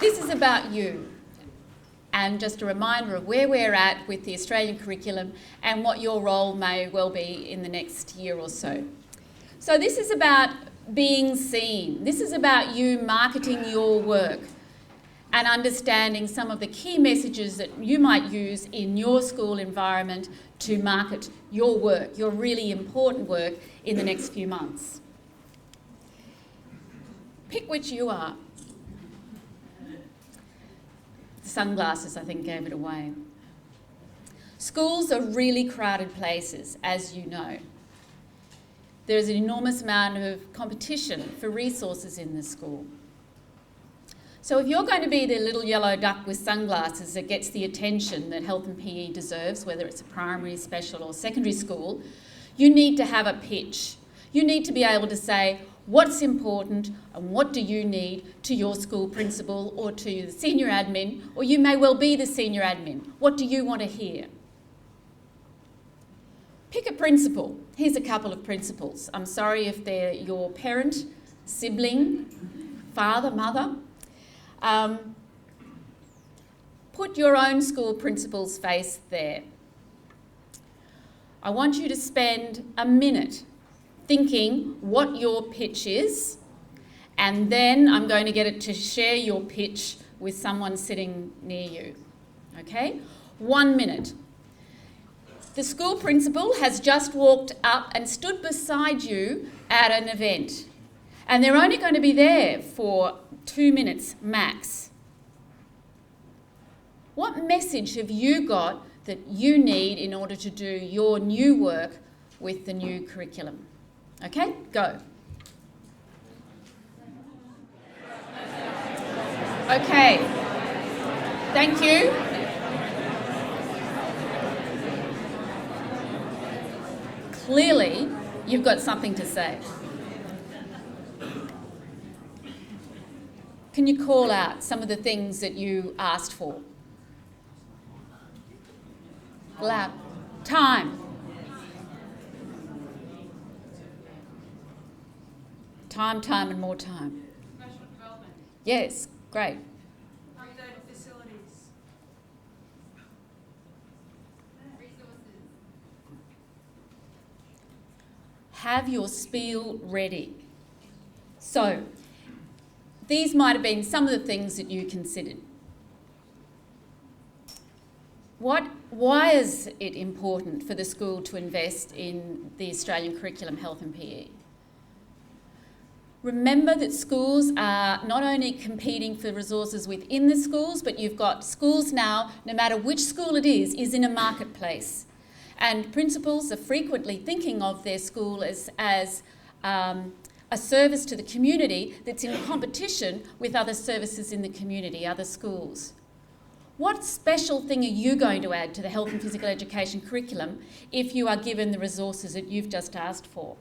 This is about you, and just a reminder of where we're at with the Australian curriculum and what your role may well be in the next year or so. So this is about being seen. This is about you marketing your work and understanding some of the key messages that you might use in your school environment to market your work, your really important work in the next few months. Pick which you are. The sunglasses, I think, gave it away. Schools are really crowded places, as you know. There's an enormous amount of competition for resources in the school. So if you're going to be the little yellow duck with sunglasses that gets the attention that health and PE deserves, whether it's a primary, special or secondary school, you need to have a pitch. You need to be able to say what's important and what do you need to your school principal or to the senior admin, or you may well be the senior admin. What do you want to hear? Pick a principal. Here's a couple of principals. I'm sorry if they're your parent, sibling, father, mother. Put your own school principal's face there. I want you to spend a minute thinking what your pitch is, and then I'm going to get it to share your pitch with someone sitting near you. Okay? 1 minute. The school principal has just walked up and stood beside you at an event, and they're only going to be there for 2 minutes max. What message have you got that you need in order to do your new work with the new curriculum? Okay, go. Okay, thank you. Clearly, you've got something to say. Can you call out some of the things that you asked for? Loud. Time. Time, and more time. Professional development. Yes, great. Updated facilities. Resources. Have your spiel ready. So, these might have been some of the things that you considered. Why is it important for the school to invest in the Australian curriculum, health and PE? Remember that schools are not only competing for resources within the schools, but you've got schools now, no matter which school it is in a marketplace. And principals are frequently thinking of their school as a service to the community that's in competition with other services in the community, other schools. What special thing are you going to add to the health and physical education curriculum if you are given the resources that you've just asked for?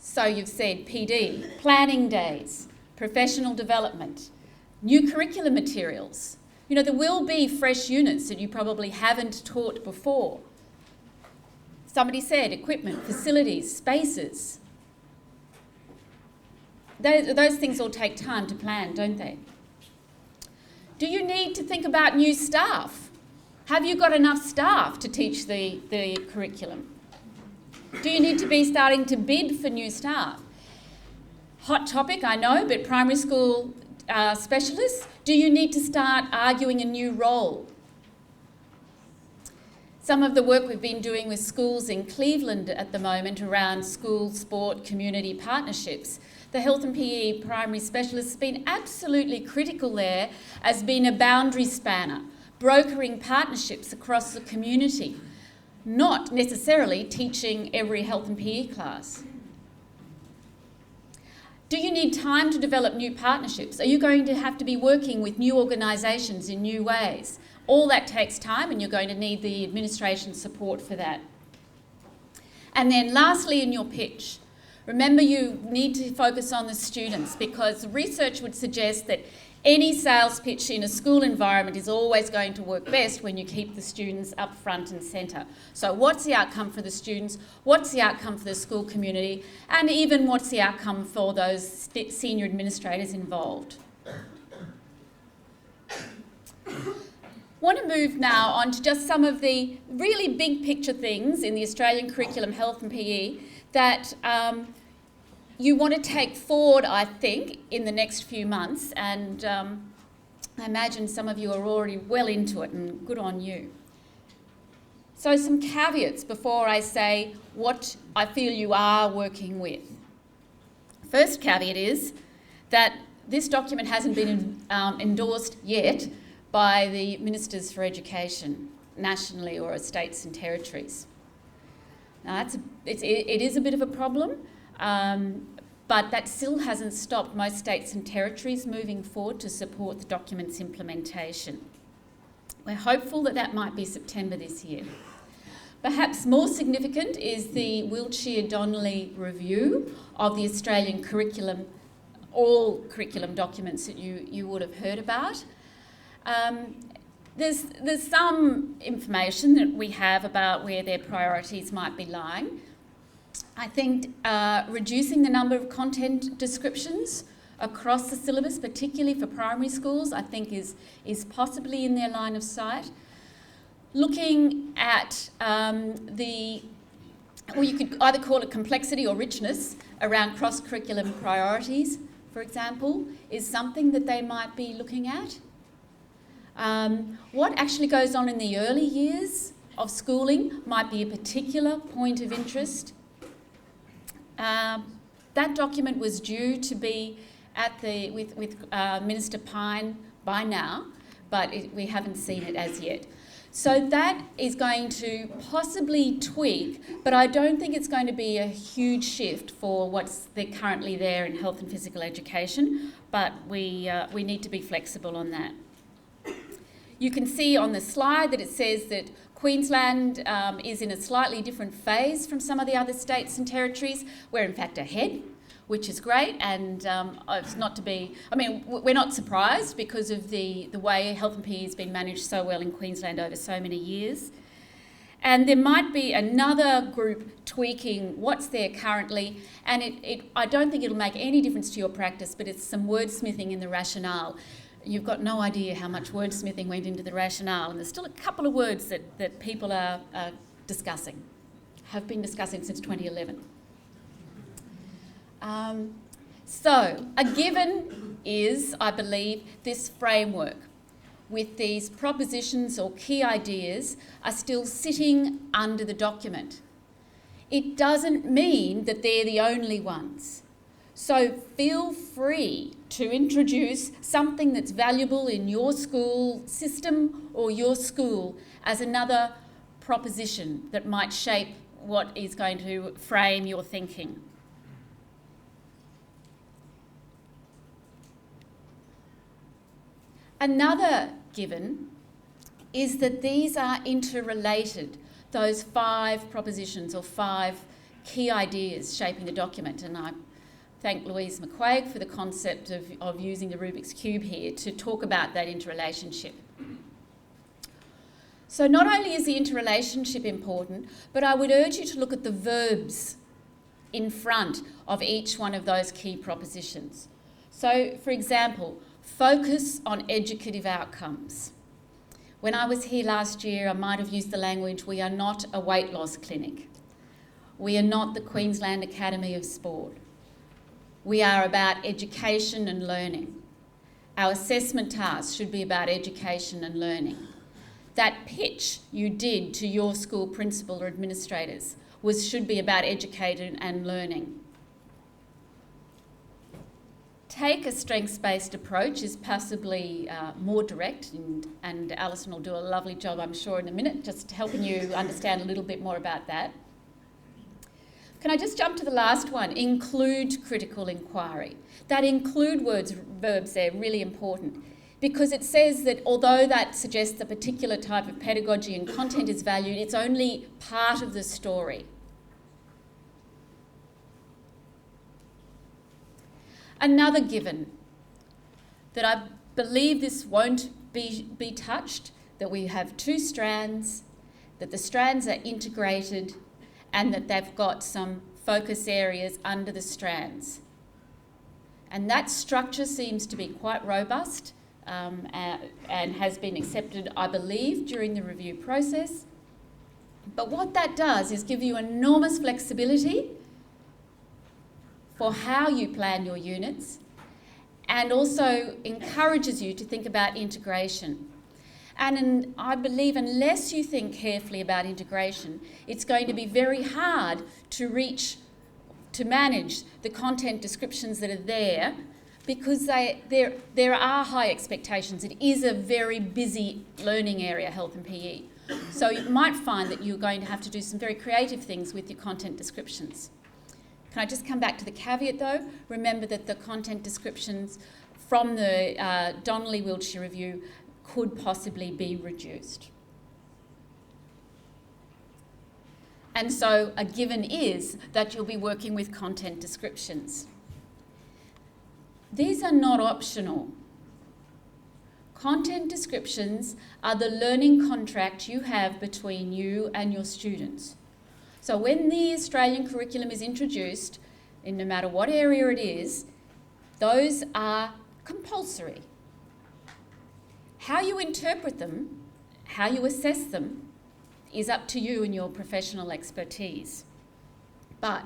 So you've said PD, planning days, professional development, new curriculum materials. You know, there will be fresh units that you probably haven't taught before. Somebody said equipment, facilities, spaces. Those things all take time to plan, don't they? Do you need to think about new staff? Have you got enough staff to teach the curriculum? Do you need to be starting to bid for new staff? Hot topic, I know, but primary school specialists, do you need to start arguing a new role? Some of the work we've been doing with schools in Cleveland at the moment around school, sport, community partnerships, the health and PE primary specialist has been absolutely critical there as being a boundary spanner, brokering partnerships across the community, not necessarily teaching every health and PE class. Do you need time to develop new partnerships? Are you going to have to be working with new organisations in new ways? All that takes time, and you're going to need the administration support for that. And then lastly, in your pitch, remember you need to focus on the students, because research would suggest that Any sales pitch in a school environment is always going to work best when you keep the students up front and centre. So what's the outcome for the students? What's the outcome for the school community? And even what's the outcome for those senior administrators involved? Want to move now on to just some of the really big picture things in the Australian curriculum, health and PE, that you want to take forward, I think, in the next few months, and I imagine some of you are already well into it, and good on you. So some caveats before I say what I feel you are working with. First caveat is that this document hasn't been endorsed yet by the Ministers for Education, nationally or as states and territories. Now it is a bit of a problem, but that still hasn't stopped most states and territories moving forward to support the document's implementation. We're hopeful that that might be September this year. Perhaps more significant is the Wiltshire-Donnelly review of the Australian curriculum, all curriculum documents that you would have heard about. There's some information that we have about where their priorities might be lying. I think reducing the number of content descriptions across the syllabus, particularly for primary schools, I think is possibly in their line of sight. Looking at you could either call it complexity or richness around cross-curriculum priorities, for example, is something that they might be looking at. What actually goes on in the early years of schooling might be a particular point of interest. That document was due to be with Minister Pyne by now, but we haven't seen it as yet. So that is going to possibly tweak, but I don't think it's going to be a huge shift for what's currently there in health and physical education, but we need to be flexible on that. You can see on the slide that it says that Queensland is in a slightly different phase from some of the other states and territories. We're in fact ahead, which is great, and it's not to be, we're not surprised because of the way health and PE has been managed so well in Queensland over so many years. And there might be another group tweaking what's there currently, and I don't think it'll make any difference to your practice, but it's some wordsmithing in the rationale. You've got no idea how much wordsmithing went into the rationale, and there's still a couple of words that people are discussing, have been discussing since 2011. So a given is, I believe, this framework with these propositions or key ideas are still sitting under the document. It doesn't mean that they're the only ones. So feel free to introduce something that's valuable in your school system or your school as another proposition that might shape what is going to frame your thinking. Another given is that these are interrelated, those 5 propositions or 5 key ideas shaping the document, and I thank Louise McQuaig for the concept of using the Rubik's Cube here to talk about that interrelationship. So not only is the interrelationship important, but I would urge you to look at the verbs in front of each one of those key propositions. So, for example, focus on educative outcomes. When I was here last year, I might have used the language, we are not a weight loss clinic. We are not the Queensland Academy of Sport. We are about education and learning. Our assessment tasks should be about education and learning. That pitch you did to your school principal or administrators should be about education and learning. Take a strengths-based approach is possibly more direct, and Alison will do a lovely job, I'm sure, in a minute, just helping you understand a little bit more about that. Can I just jump to the last one? Include critical inquiry. That include verbs there, really important, because it says that although that suggests a particular type of pedagogy and content is valued, it's only part of the story. Another given that I believe this won't be touched, that we have 2 strands, that the strands are integrated, and that they've got some focus areas under the strands. And that structure seems to be quite robust and has been accepted, I believe, during the review process. But what that does is give you enormous flexibility for how you plan your units, and also encourages you to think about integration. And I believe unless you think carefully about integration, it's going to be very hard to manage the content descriptions that are there, because there are high expectations. It is a very busy learning area, health and PE. So you might find that you're going to have to do some very creative things with your content descriptions. Can I just come back to the caveat though? Remember that the content descriptions from the Donnelly-Wiltshire review could possibly be reduced. And so a given is that you'll be working with content descriptions. These are not optional. Content descriptions are the learning contract you have between you and your students. So when the Australian curriculum is introduced, in no matter what area it is, those are compulsory. How you interpret them, how you assess them, is up to you and your professional expertise. But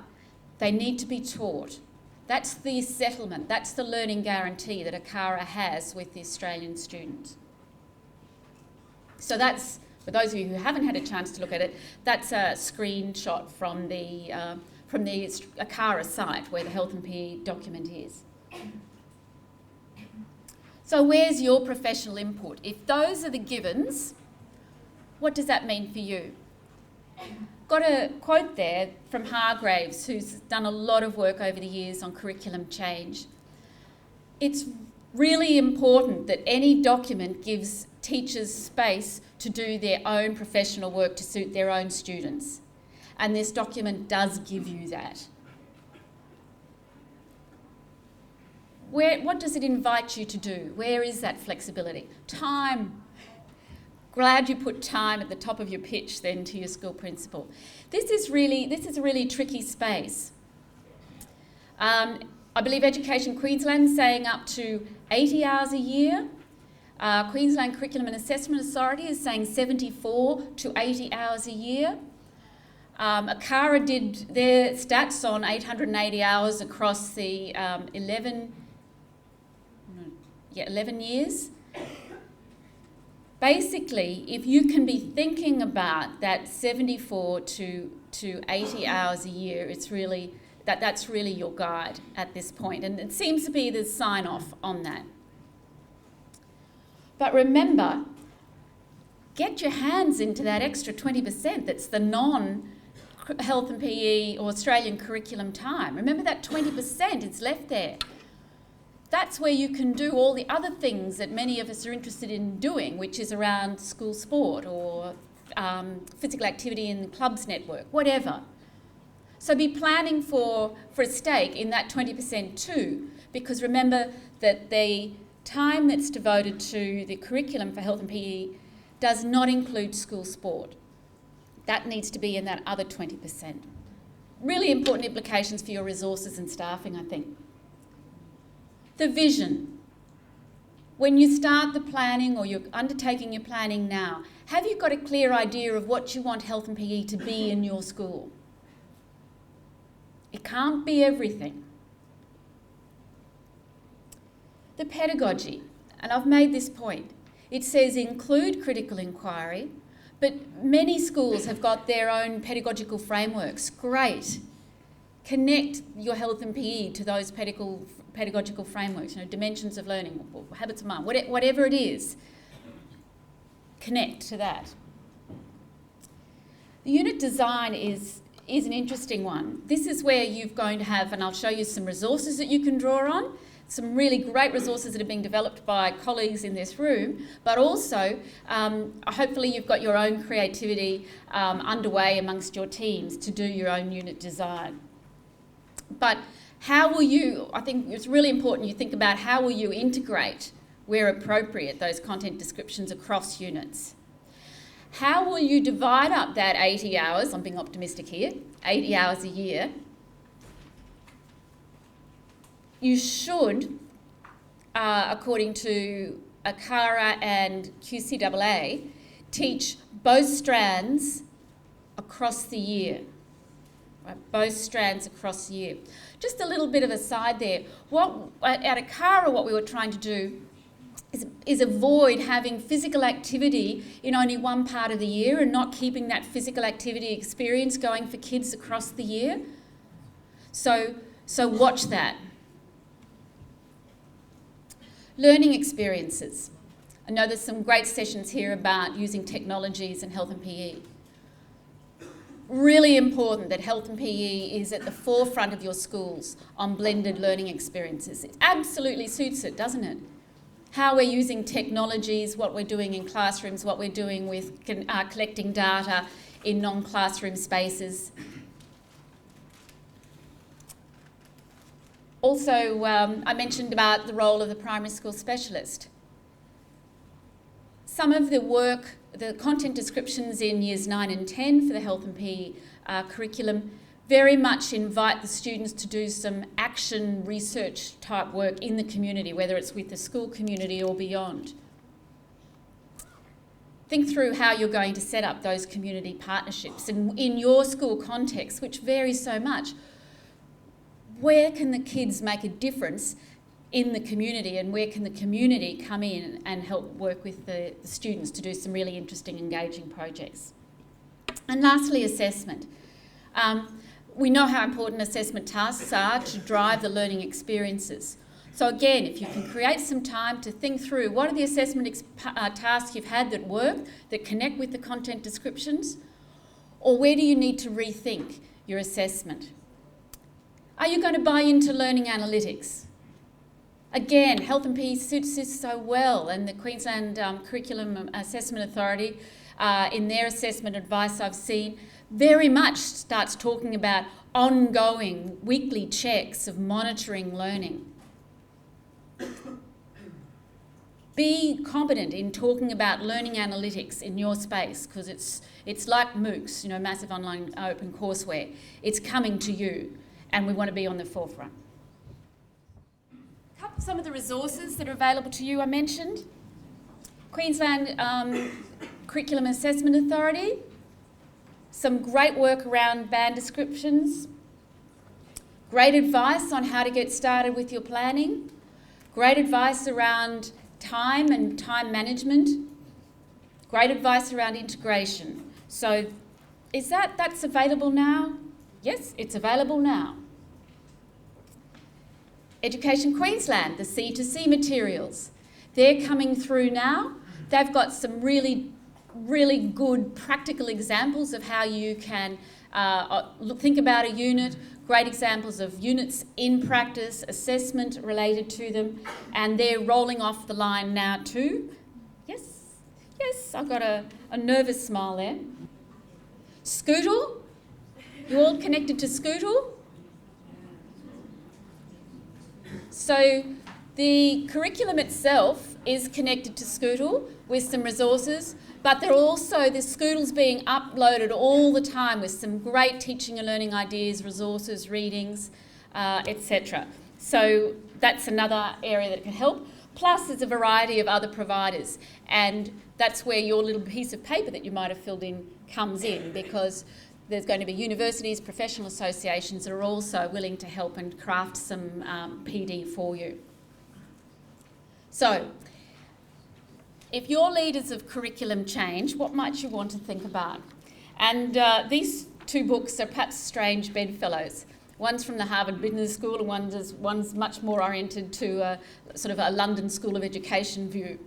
they need to be taught. That's the settlement, that's the learning guarantee that ACARA has with the Australian student. So that's, for those of you who haven't had a chance to look at it, that's a screenshot from the ACARA site where the health and PE document is. So where's your professional input? If those are the givens, what does that mean for you? Got a quote there from Hargraves, who's done a lot of work over the years on curriculum change. It's really important that any document gives teachers space to do their own professional work to suit their own students. And this document does give you that. What does it invite you to do? Where is that flexibility? Time. Glad you put time at the top of your pitch then to your school principal. This is a really tricky space. I believe Education Queensland is saying up to 80 hours a year. Queensland Curriculum and Assessment Authority is saying 74 to 80 hours a year. ACARA did their stats on 880 hours across the 11 years. Basically, if you can be thinking about that 74 to 80 hours a year, it's really that's really your guide at this point. And it seems to be the sign-off on that. But remember, get your hands into that extra 20% that's the non-health and PE or Australian curriculum time. Remember that 20% is left there. That's where you can do all the other things that many of us are interested in doing, which is around school sport or physical activity in the clubs network, whatever. So be planning for a stake in that 20% too, because remember that the time that's devoted to the curriculum for health and PE does not include school sport. That needs to be in that other 20%. Really important implications for your resources and staffing, I think. The vision. When you start the planning or you're undertaking your planning now, have you got a clear idea of what you want health and PE to be in your school? It can't be everything. The pedagogy, and I've made this point, it says include critical inquiry, but many schools have got their own pedagogical frameworks. Great. Connect your health and PE to those pedagogical frameworks, dimensions of learning, habits of mind, whatever it is, connect to that. The unit design is an interesting one. This is where you're going to have, and I'll show you some resources that you can draw on, some really great resources that are being developed by colleagues in this room, but also hopefully you've got your own creativity underway amongst your teams to do your own unit design. But how will you, I think it's really important you think about how will you integrate where appropriate, those content descriptions across units. How will you divide up that 80 hours? I'm being optimistic here, 80 hours a year. You should, according to ACARA and QCAA, teach both strands across the year. Right, both strands across the year. Just a little bit of a side there. At ACARA, what we were trying to do is avoid having physical activity in only one part of the year and not keeping that physical activity experience going for kids across the year. So watch that. Learning experiences. I know there's some great sessions here about using technologies in health and PE. Really important that health and PE is at the forefront of your schools on blended learning experiences. It absolutely suits it, doesn't it? How we're using technologies, what we're doing in classrooms, what we're doing with collecting data in non-classroom spaces. Also, I mentioned about the role of the primary school specialist. Some of the work, the content descriptions in years 9 and 10 for the health and PE curriculum very much invite the students to do some action research type work in the community, whether it's with the school community or beyond. Think through how you're going to set up those community partnerships and in your school context, which varies so much. Where can the kids make a difference in the community, and where can the community come in and help work with the students to do some really interesting, engaging projects? And lastly, assessment. We know how important assessment tasks are to drive the learning experiences. So again, if you can create some time to think through what are the assessment tasks you've had that work, that connect with the content descriptions, or where do you need to rethink your assessment? Are you going to buy into learning analytics? Again, Health and PE suits this so well, and the Queensland Curriculum Assessment Authority, in their assessment advice I've seen, very much starts talking about ongoing weekly checks of monitoring learning. Be competent in talking about learning analytics in your space, because it's like MOOCs, massive online open courseware. It's coming to you, and we want to be on the forefront. Some of the resources that are available to you I mentioned. Queensland Curriculum Assessment Authority. Some great work around band descriptions. Great advice on how to get started with your planning. Great advice around time and time management. Great advice around integration. So that's available now? Yes, it's available now. Education Queensland, the C2C materials. They're coming through now. They've got some really, really good practical examples of how you can think about a unit, great examples of units in practice, assessment related to them, and they're rolling off the line now too. Yes, I've got a nervous smile there. Scootle, you all connected to Scootle? So the curriculum itself is connected to Scootle with some resources, but the Scootle's being uploaded all the time with some great teaching and learning ideas, resources, readings, etc. So that's another area that can help. Plus there's a variety of other providers, and that's where your little piece of paper that you might have filled in comes in, because there's going to be universities, professional associations that are also willing to help and craft some PD for you. So, if you're leaders of curriculum change, what might you want to think about? And these two books are perhaps strange bedfellows. One's from the Harvard Business School and one's much more oriented to sort of a London School of Education view.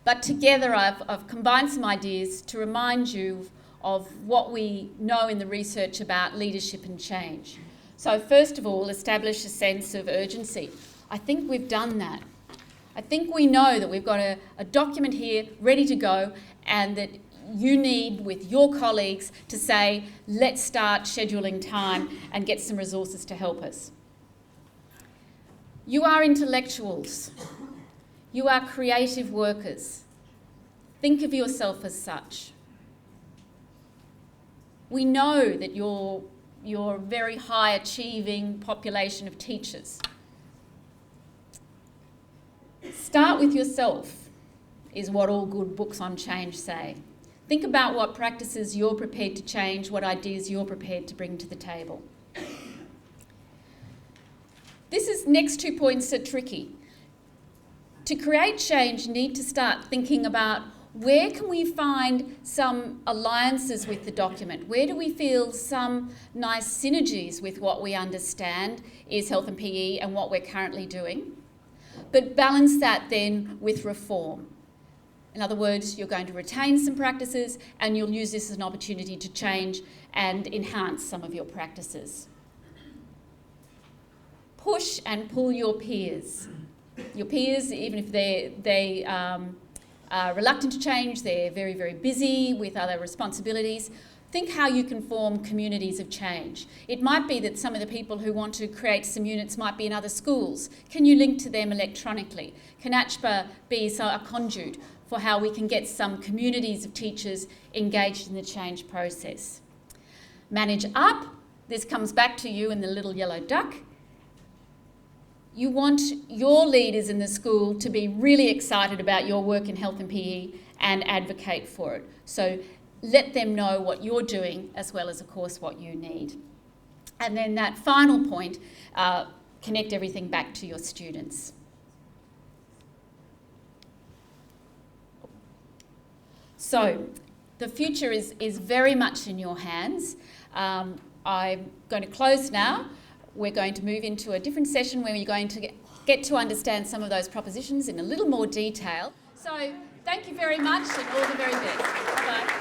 But together I've combined some ideas to remind you of what we know in the research about leadership and change. So first of all, establish a sense of urgency. I think we've done that. I think we know that we've got a document here ready to go, and that you need, with your colleagues, to say, let's start scheduling time and get some resources to help us. You are intellectuals. You are creative workers. Think of yourself as such. We know that you're a very high achieving population of teachers. Start with yourself, is what all good books on change say. Think about what practices you're prepared to change, what ideas you're prepared to bring to the table. Next 2 points are tricky. To create change, you need to start thinking about where can we find some alliances with the document? Where do we feel some nice synergies with what we understand is health and PE and what we're currently doing? But balance that then with reform. In other words, you're going to retain some practices and you'll use this as an opportunity to change and enhance some of your practices. Push and pull your peers. Your peers, even if they are reluctant to change, they're very, very busy with other responsibilities. Think how you can form communities of change. It might be that some of the people who want to create some units might be in other schools. Can you link to them electronically? Can ACHPA be a conduit for how we can get some communities of teachers engaged in the change process? Manage up. This comes back to you in the little yellow duck. You want your leaders in the school to be really excited about your work in health and PE and advocate for it. So let them know what you're doing as well as, of course, what you need. And then that final point, connect everything back to your students. So the future is very much in your hands. I'm going to close now. We're going to move into a different session where you're going to get to understand some of those propositions in a little more detail. So thank you very much and all the very best. Bye-bye.